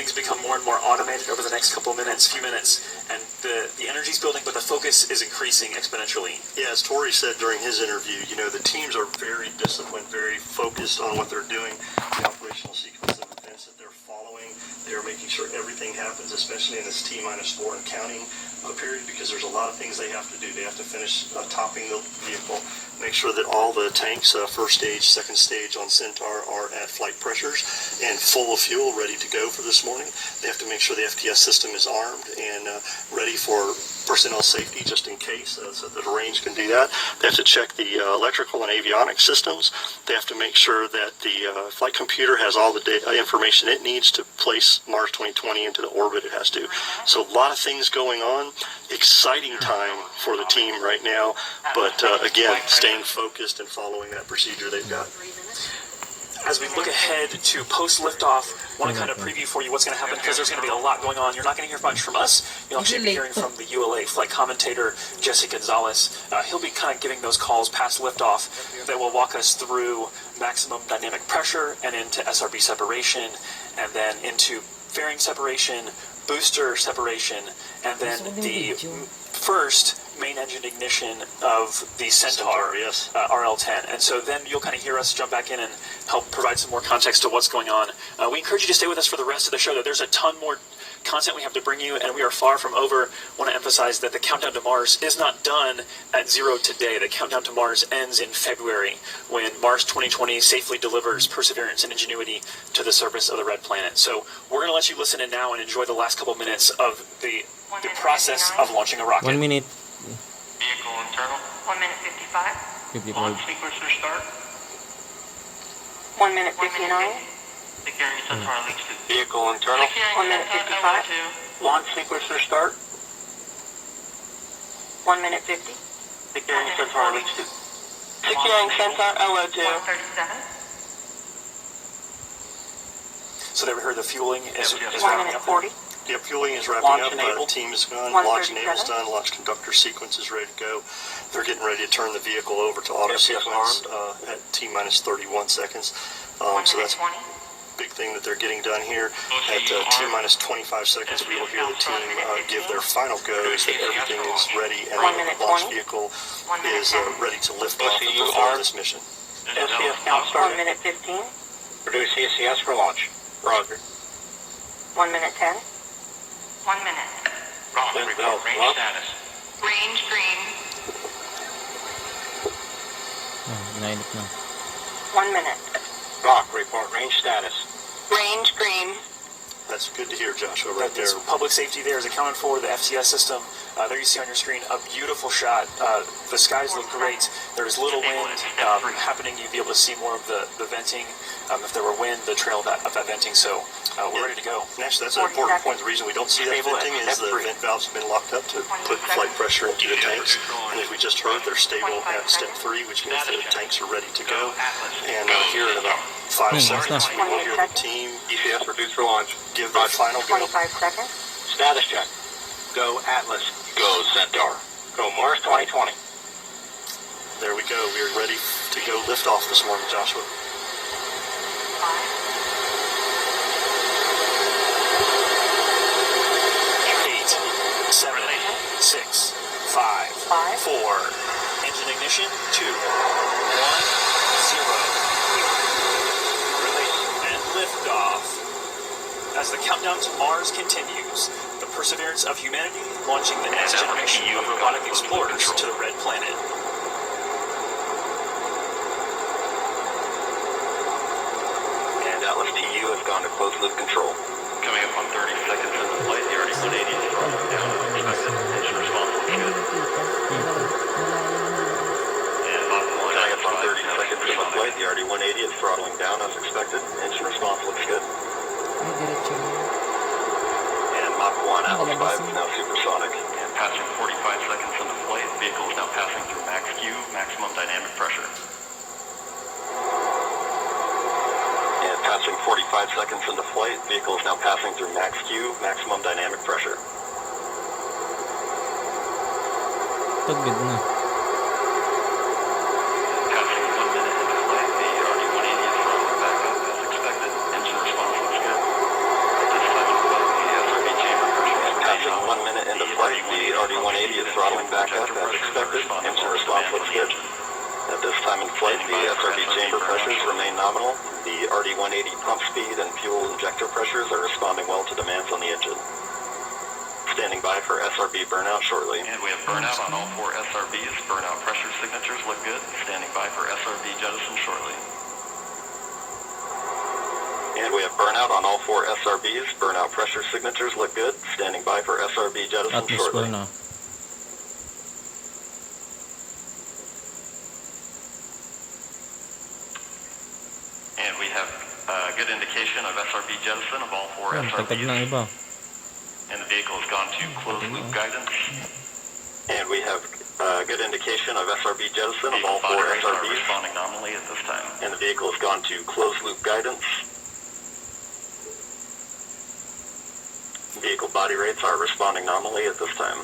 things become more and more automated over the next few minutes, and the energy's building, but the focus is increasing exponentially. Yeah, as Tori said during his interview, the teams are very disciplined, very focused on what they're doing, the operational sequence of events that they're following. They're making sure everything happens, especially in this T-4 and counting period, because there's a lot of things they have to do. They have to finish topping the vehicle, make sure that all the tanks, first stage, second stage on Centaur, are at flight pressures and full of fuel, ready to go for this morning. They have to make sure the FTS system is armed and ready for personnel safety, just in case, so that the range can do that. They have to check the electrical and avionics systems. They have to make sure that the flight computer has all the information it needs to place Mars 2020 into the orbit it has to. So a lot of things going on. Exciting time for the team right now, but again, staying focused and following that procedure they've got. As we look ahead to post-liftoff, I want to kind of preview for you what's going to happen, because there's going to be a lot going on. You're not going to hear much from us. You'll actually be hearing from the ULA flight commentator, Jesse Gonzalez. He'll be kind of giving those calls past liftoff that will walk us through maximum dynamic pressure and into SRB separation, and then into fairing separation, booster separation, and then the first main engine ignition of the Centaur, yes. RL-10. And so then you'll kind of hear us jump back in and help provide some more context to what's going on. We encourage you to stay with us for the rest of the show. There's a ton more content we have to bring you, and we are far from over. I want to emphasize that the countdown to Mars is not done at 0 today. The countdown to Mars ends in February, when Mars 2020 safely delivers Perseverance and Ingenuity to the surface of the red planet. So we're going to let you listen in now and enjoy the last couple minutes of the process of launching a rocket. 1 minute. Vehicle internal. 1 minute 55. 55. Launch sequencer start. 1 minute 59. Securing Centaur leaks to Vehicle internal. 1 minute 55. Launch sequencer start. 1 minute 50. Securing Centaur leaks to. Securing Centaur LO2. 137. So there we heard the fueling is 1 wrapping minute up. 40. Yep, fueling is wrapping Launch up. enabled. Team is gone. 137. Launch enable's done. Launch conductor sequence is ready to go. They're getting ready to turn the vehicle over to auto sequence at T-31 seconds. So that's a big thing that they're getting done here. At T-25 seconds, we will hear the team give their final goes that everything is ready and the launch vehicle is ready to lift off and perform this mission. SCS count started. 1 minute 15. Produce CSCS for launch. Roger. 1 minute 10. 1 minute. Roger, report range status. Range green. Nainip na. 1 minute. Rock, report range status. Range green. That's good to hear, Joshua, right there. Public safety there is accounted for, the FTS system. There you see on your screen a beautiful shot. The skies look great. There's little wind happening. You'd be able to see more of the venting. If there were wind, the trail of that venting. So we're ready to go. And actually, that's an important point. The reason we don't see that venting is the vent valves have been locked up to put flight pressure into the tanks. And as we just heard, they're stable at step 3, which means that the tanks are ready to go. And here in about 5 seconds, we will hear the team ECS reduced for launch. give their final go. 25 seconds. Status check. Go Atlas. Go Centaur. Go Mars 2020. There we go. We are ready to go lift off this morning, Joshua. 8, 7, 6, 5, 4. Engine ignition. 2, 1, 0. Release and liftoff. As the countdown to Mars continues, the perseverance of humanity launching the next generation of robotic explorers to the red planet. And Atlas TU has gone to closed loop control. Coming up on 30 seconds in the flight, the RD-180 is throttling down as expected. Engine response looks good. And Mach 1 Coming up on 30 seconds in the flight, the RD-180 is throttling down as expected. Engine response looks good. And Mach 1 Atlas 5 is now supersonic. And passing 45 seconds in the flight, vehicle is now passing through max Q, maximum dynamic pressure. And passing 45 seconds into flight, vehicle is now passing through max Q, maximum dynamic pressure. Tagid na. Passing 1 minute into flight, the RD-180 is throttling back up as expected. Engine response looks good. At this time, traveling back up as expected. Engine response looks good. At this time in flight, the SRB chamber pressures remain nominal. The RD-180 pump speed and fuel injector pressures are responding well to demands on the engine. Standing by for SRB burnout shortly. And we have burnout on all 4 SRBs. Burnout pressure signatures look good. Standing by for SRB jettison shortly. And we have burnout on all 4 SRBs. Burnout pressure signatures look good. Standing by for SRB jettison Atmosphere shortly. na. And we have good indication of SRB jettison of all 4 Yan, tagtag ng SRBs. iba. And the vehicle has gone to closed loop guidance. And we have good indication of SRB jettison of Vehicle all 4 body rates are SRBs. responding nominally at this time. And the vehicle has gone to closed loop guidance. Vehicle body rates are responding nominally at this time.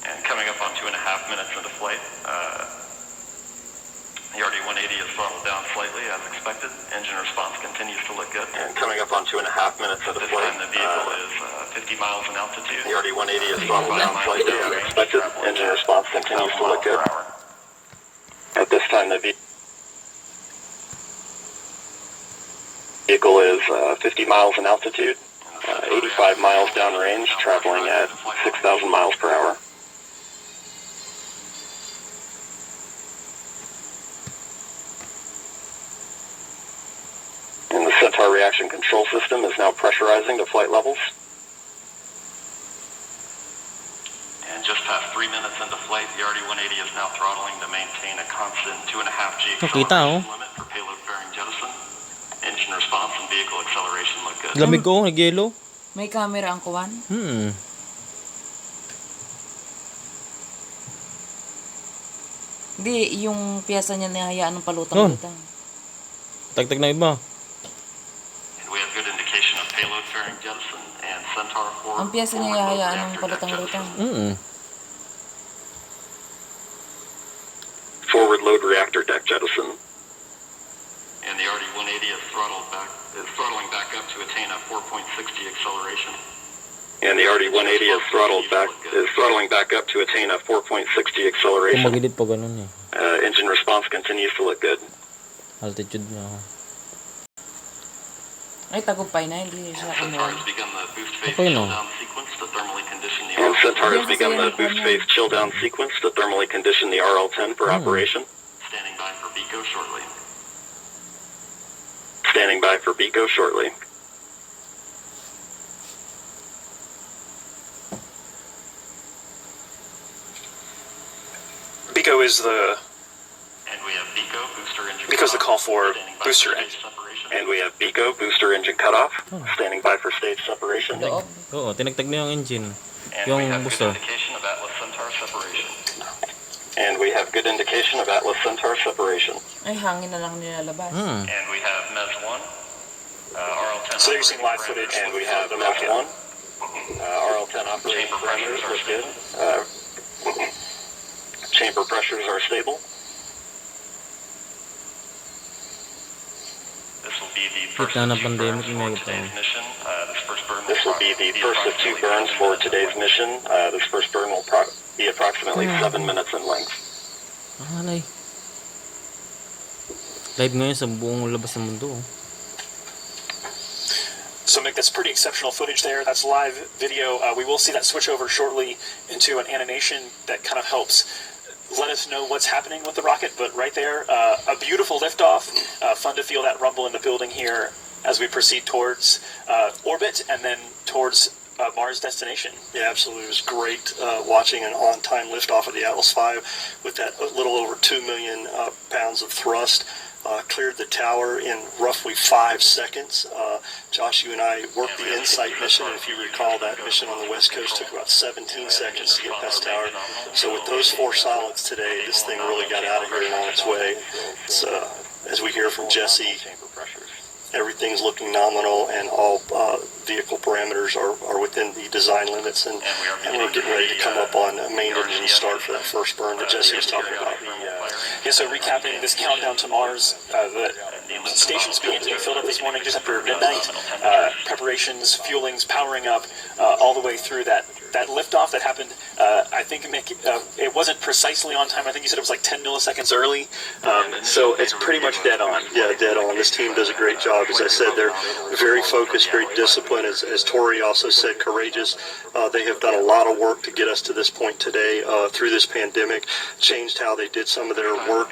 And coming up on 2.5 minutes into flight, the RD-180 is throttled down slightly as expected. Engine response continues to look good. And coming up on 2.5 minutes into This flight, time the vehicle is 50 miles in altitude. the RD-180 is throttled down slightly as expected. Engine response continues to look good. At this time, the vehicle is 50 miles in altitude, 85 miles downrange, traveling at 6,000 miles per hour. And the Centaur reaction control system is now pressurizing to flight levels. And just past 3 minutes into flight, the RD-180 is now throttling to maintain a constant 2.5 G Nakita, oh. acceleration limit for payload bearing jettison. Engine response and vehicle acceleration look good. Lamig ko, nag-yellow. May camera ang kuwan? Hindi, yung piyesa niya nahayaan ng palutang-lutang. Tagtag ng iba. And we have good indication of payload bearing jettison and Centaur 4. Ang piyesa niya nahayaan ng palutang-lutang. Forward load reactor deck jettison. And the RD-180 is throttling back up to attain a 4.6G acceleration. And the RD-180 is throttling back up to attain a 4.6G Kung acceleration. magidit pa ganun eh. Engine response continues to look good. Altitude niya. Ay, tagumpay na, hindi siya Centaur kumuha. has begun the boost phase Okay, no. chill down sequence to thermally condition the And RL10. Centaur has begun the boost phase chill down sequence to thermally condition the RL-10 for operation. Standing by for BECO shortly. Standing by for BECO shortly. BECO is the And we have BECO booster engine. BECO's the call for Standing by booster stage engine. separation. And we have BECO booster engine cutoff. Standing by for stage separation. Loob. Oo, tinagtag na yung engine. And Yung we have booster. good indication of Atlas Centaur separation. And we have good indication of Atlas Centaur separation. Ay, hangin na lang nilalabas. And we have MES-1. RL-10. So you're using live footage. And we have MES-1. RL-10 operating Chamber pressures parameters are look good. Chamber pressures are stable. This will be the first Gitna of ng two pandemic, burns may for today's mission. This first burn This will be the first of two burns for today's mission. This first burn will be approximately 7 minutes in length. Alay. Live ngayon sa buong labas ng mundo. So Mick, that's pretty exceptional footage there. That's live video. We will see that switch over shortly into an animation that kind of helps let us know what's happening with the rocket. But right there, a beautiful liftoff. Fun to feel that rumble in the building here as we proceed towards orbit and then towards Mars destination. Yeah, absolutely. It was great watching an on-time liftoff of the Atlas V with that little over 2 million pounds of thrust. Cleared the tower in roughly 5 seconds. Josh, you and I worked the InSight mission, and if you recall, that mission on the West Coast took about 17 seconds to get past tower. So with those 4 solids today, this thing really got out of here and on its way. It's, as we hear from Jesse, everything's looking nominal, and all vehicle parameters are within the design limits, and we're getting ready to come up on a main engine start for that first burn that Jesse was talking about. Yeah, so recapping this countdown to Mars, stations began to be filled up this morning just after midnight. Preparations, fuelings, powering up all the way through that liftoff that happened. I think, Mick, it wasn't precisely on time. I think you said it was like 10 milliseconds early. So it's pretty much dead on. Yeah, dead on. This team does a great job. As I said, they're very focused, very disciplined. As Tori also said, courageous. They have done a lot of work to get us to this point today through this pandemic, changed how they did some of their work,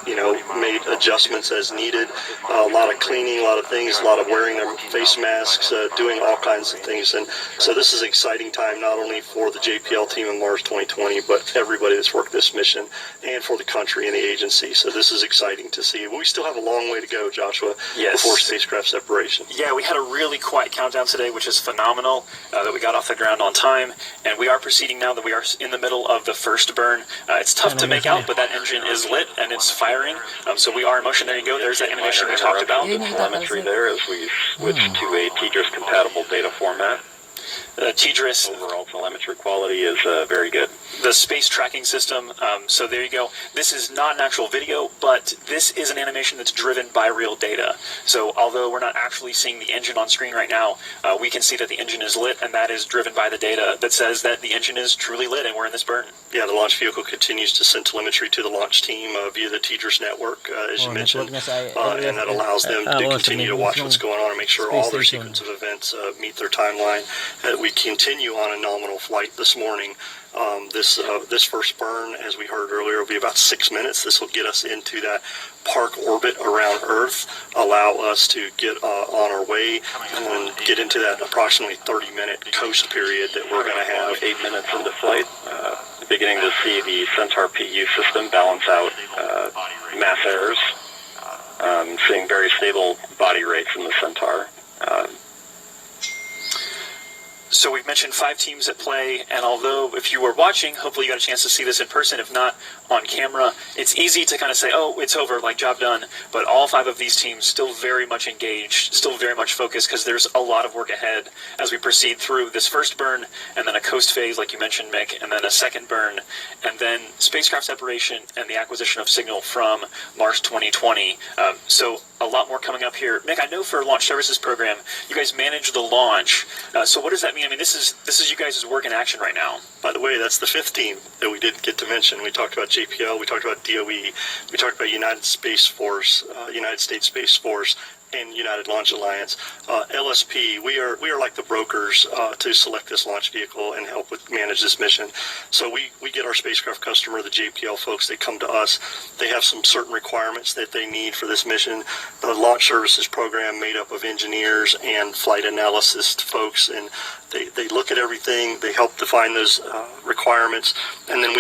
made adjustments as needed, a lot of cleaning, a lot of things, a lot of wearing their face masks, doing all kinds of things. And so this is an exciting time, not only for the JPL team in Mars 2020, but everybody that's worked this mission and for the country and the agency. So this is exciting to see. But we still have a long way to go, Joshua, before spacecraft separation. Yeah, we had a really quiet countdown today, which is phenomenal, that we got off the ground on time. And we are proceeding now that we are in the middle of the first burn. It's tough to make out, but that engine is lit and it's firing. So we are in motion. There you go. There's that animation we talked about. Telemetry there as we switch to a TDRS compatible data format. TDRS. Overall telemetry quality is very good. The space tracking system. So there you go. This is not an actual video, but this is an animation that's driven by real data. So although we're not actually seeing the engine on screen right now, we can see that the engine is lit, and that is driven by the data that says that the engine is truly lit and we're in this burn. Yeah, the launch vehicle continues to send telemetry to the launch team via the TDRS network, as you mentioned, and that allows them to continue to watch what's going on and make sure all their sequence of events meet their timeline. We continue on a nominal flight this morning. This first burn, as we heard earlier, will be about 6 minutes. This will get us into that park orbit around Earth, allow us to get on our way and get into that approximately 30-minute coast period that we're going to have. 8 minutes into flight, beginning to see the Centaur PU system balance out mass errors. Seeing very stable body rates in the Centaur. So we've mentioned 5 teams at play, and although if you were watching, hopefully you got a chance to see this in person, if not on camera, it's easy to kind of say, oh, it's over, like job done, but all 5 of these teams still very much engaged, still very much focused, because there's a lot of work ahead as we proceed through this first burn, and then a coast phase, like you mentioned, Mick, and then a second burn, and then spacecraft separation and the acquisition of signal from Mars 2020. So a lot more coming up here. Mick, I know for Launch Services Program, you guys manage the launch. So what does that mean? I mean, this is you guys' work in action right now. By the way, that's the 5th team that we didn't get to mention. We talked about JPL, we talked about DOE, we talked about United States Space Force, and United Launch Alliance. LSP, we are like the brokers to select this launch vehicle and help manage this mission. So we get our spacecraft customer, the JPL folks, they come to us. They have some certain requirements that they need for this mission. The Launch Services Program made up of engineers and flight analysis folks, and they look at everything, they help define those requirements, and then we